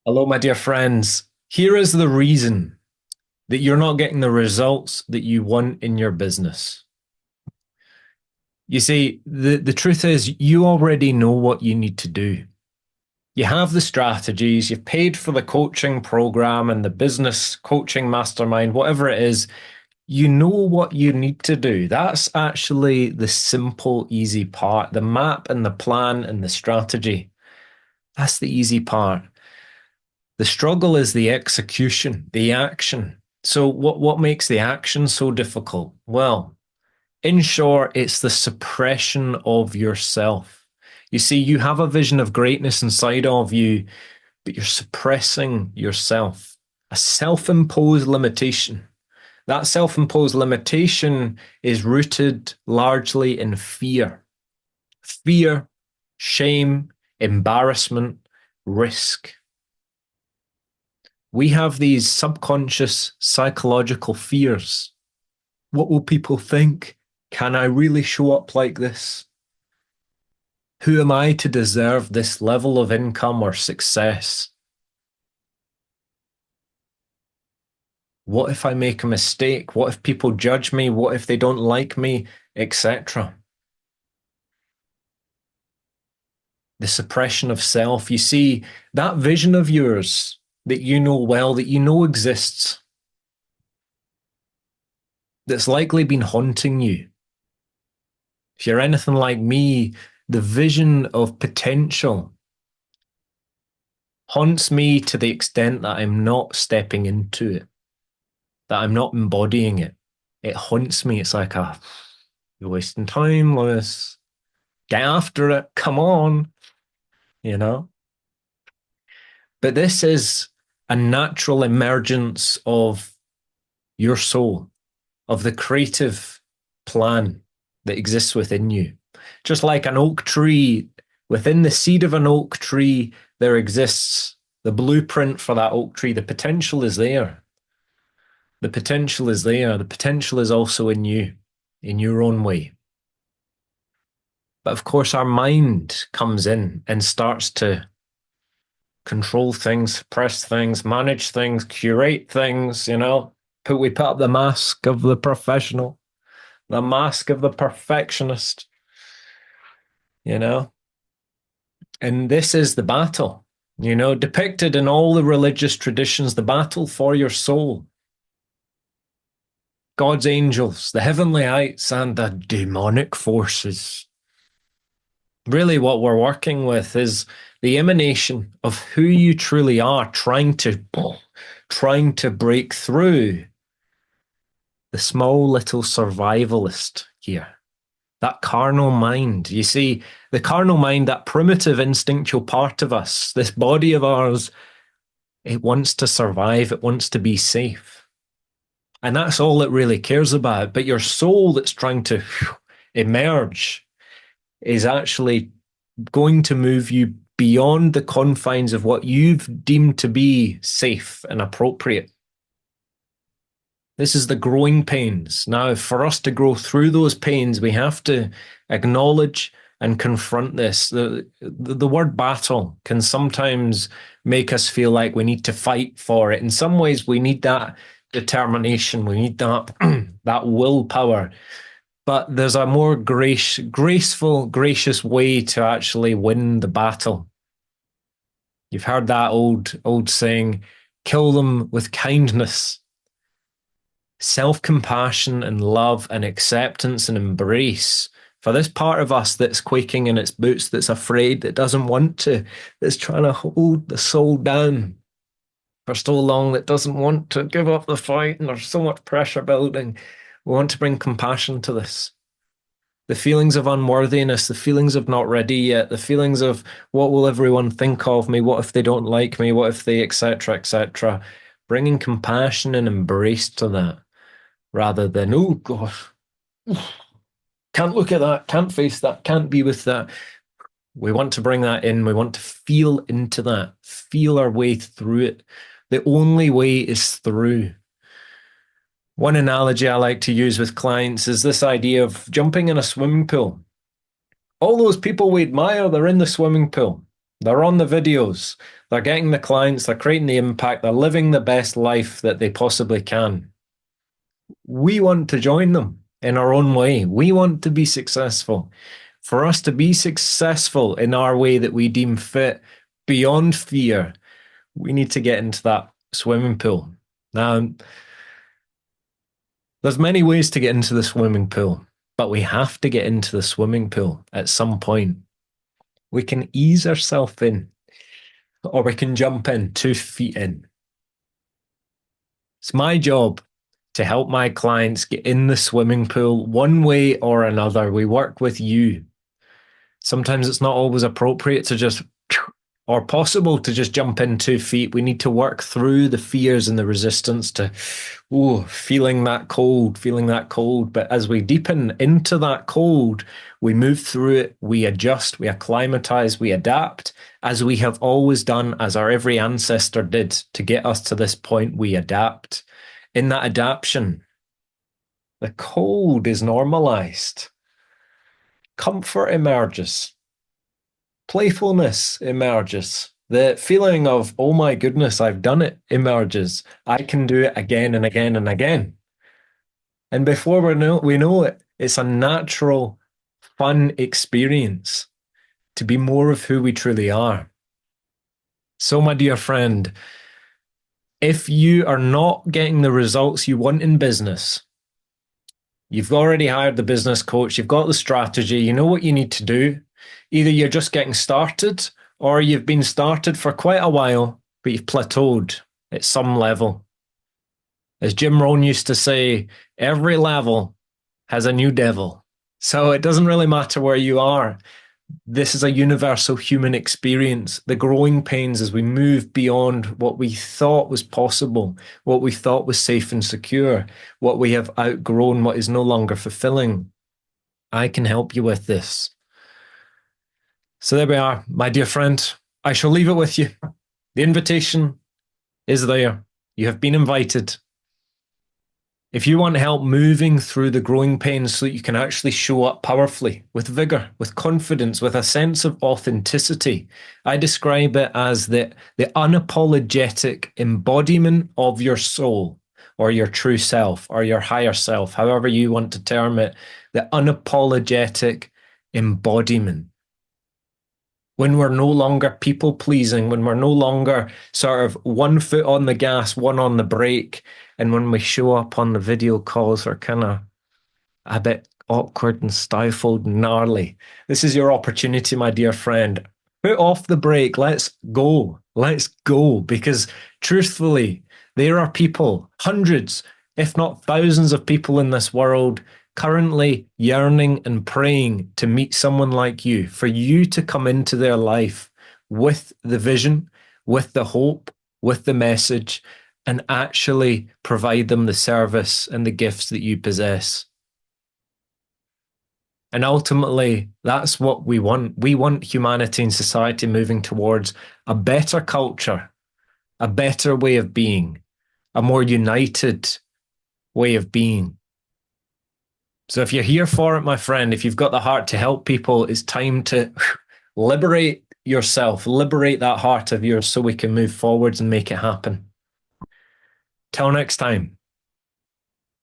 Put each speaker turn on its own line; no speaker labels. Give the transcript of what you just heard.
Hello, my dear friends. Here is the reason that you're not getting the results that you want in your business. You see, the truth is, you already know what you need to do. You have the strategies, you've paid for the coaching program and the business coaching mastermind, whatever it is, you know what you need to do. That's actually the simple, easy part. The map and the plan and the strategy. That's the easy part. The struggle is the execution, the action. So what makes the action so difficult? Well, in short, it's the suppression of yourself. You see, you have a vision of greatness inside of you, but you're suppressing yourself. A self-imposed limitation. That self-imposed limitation is rooted largely in fear. Fear, shame, embarrassment, risk. We have these subconscious psychological fears. What will people think? Can I really show up like this? Who am I to deserve this level of income or success? What if I make a mistake? What if people judge me? What if they don't like me? Etc. The suppression of self. You see, that vision of yours that you know well, that you know exists, that's likely been haunting you. If you're anything like me, the vision of potential haunts me to the extent that I'm not stepping into it, that I'm not embodying it. It haunts me. It's like, you're wasting time, Lewis. Get after it. Come on, you know? But this is a natural emergence of your soul, of the creative plan that exists within you. Just like an oak tree, within the seed of an oak tree, there exists the blueprint for that oak tree. The potential is there. The potential is there. The potential is also in you, in your own way. But of course, our mind comes in and starts to control things, suppress things, manage things, curate things, you know. We put up the mask of the professional, the mask of the perfectionist, you know. And this is the battle, you know, depicted in all the religious traditions, the battle for your soul. God's angels, the heavenly heights, and the demonic forces. Really, what we're working with is the emanation of who you truly are, trying to break through the small little survivalist here. That carnal mind. You see, the carnal mind, that primitive instinctual part of us, this body of ours, it wants to survive, it wants to be safe. And that's all it really cares about. But your soul that's trying to emerge is actually going to move you beyond the confines of what you've deemed to be safe and appropriate. This is the growing pains. Now, for us to grow through those pains, we have to acknowledge and confront this. The word battle can sometimes make us feel like we need to fight for it. In some ways, we need that determination. We need that, that willpower. But there's a more graceful, gracious way to actually win the battle. You've heard that old saying, kill them with kindness. Self-compassion and love and acceptance and embrace for this part of us that's quaking in its boots, that's afraid, that doesn't want to, that's trying to hold the soul down for so long, that doesn't want to give up the fight, and there's so much pressure building. We want to bring compassion to this. The feelings of unworthiness, the feelings of not ready yet, the feelings of what will everyone think of me, what if they don't like me, what if they, etc., etc. Bringing compassion and embrace to that rather than, oh gosh, can't look at that, can't face that, can't be with that. We want to bring that in. We want to feel into that, feel our way through it. The only way is through. One analogy I like to use with clients is this idea of jumping in a swimming pool. All those people we admire, they're in the swimming pool. They're on the videos. They're getting the clients. They're creating the impact. They're living the best life that they possibly can. We want to join them in our own way. We want to be successful. For us to be successful in our way that we deem fit beyond fear, we need to get into that swimming pool. Now, there's many ways to get into the swimming pool, but we have to get into the swimming pool at some point. We can ease ourselves in, or we can jump in 2 feet in. It's my job to help my clients get in the swimming pool one way or another. We work with you. Sometimes it's not always appropriate to just, or possible to just jump in 2 feet. We need to work through the fears and the resistance to, feeling that cold, feeling that cold. But as we deepen into that cold, we move through it, we adjust, we acclimatize, we adapt, as we have always done, as our every ancestor did to get us to this point. We adapt. In that adaptation, the cold is normalized. Comfort emerges. Playfulness emerges. The feeling of, oh my goodness, I've done it emerges. I can do it again and again and again. And before we know it, it's a natural, fun experience to be more of who we truly are. So, my dear friend, if you are not getting the results you want in business, you've already hired the business coach, you've got the strategy, you know what you need to do. Either you're just getting started or you've been started for quite a while, but you've plateaued at some level. As Jim Rohn used to say, every level has a new devil. So it doesn't really matter where you are. This is a universal human experience. The growing pains as we move beyond what we thought was possible, what we thought was safe and secure, what we have outgrown, what is no longer fulfilling. I can help you with this. So there we are, my dear friend. I shall leave it with you. The invitation is there. You have been invited. If you want help moving through the growing pains so that you can actually show up powerfully, with vigor, with confidence, with a sense of authenticity, I describe it as the unapologetic embodiment of your soul, or your true self, or your higher self, however you want to term it, the unapologetic embodiment. When we're no longer people pleasing, when we're no longer sort of 1 foot on the gas, one on the brake, and when we show up on the video calls, we're kind of a bit awkward and stifled and gnarly. This is your opportunity, my dear friend. Put off the brake. Let's go. Let's go. Because truthfully, there are people, hundreds, if not thousands of people in this world currently yearning and praying to meet someone like you, for you to come into their life with the vision, with the hope, with the message, and actually provide them the service and the gifts that you possess. And ultimately, that's what we want. We want humanity and society moving towards a better culture, a better way of being, a more united way of being. So if you're here for it, my friend, if you've got the heart to help people, it's time to liberate yourself, liberate that heart of yours so we can move forwards and make it happen. Till next time.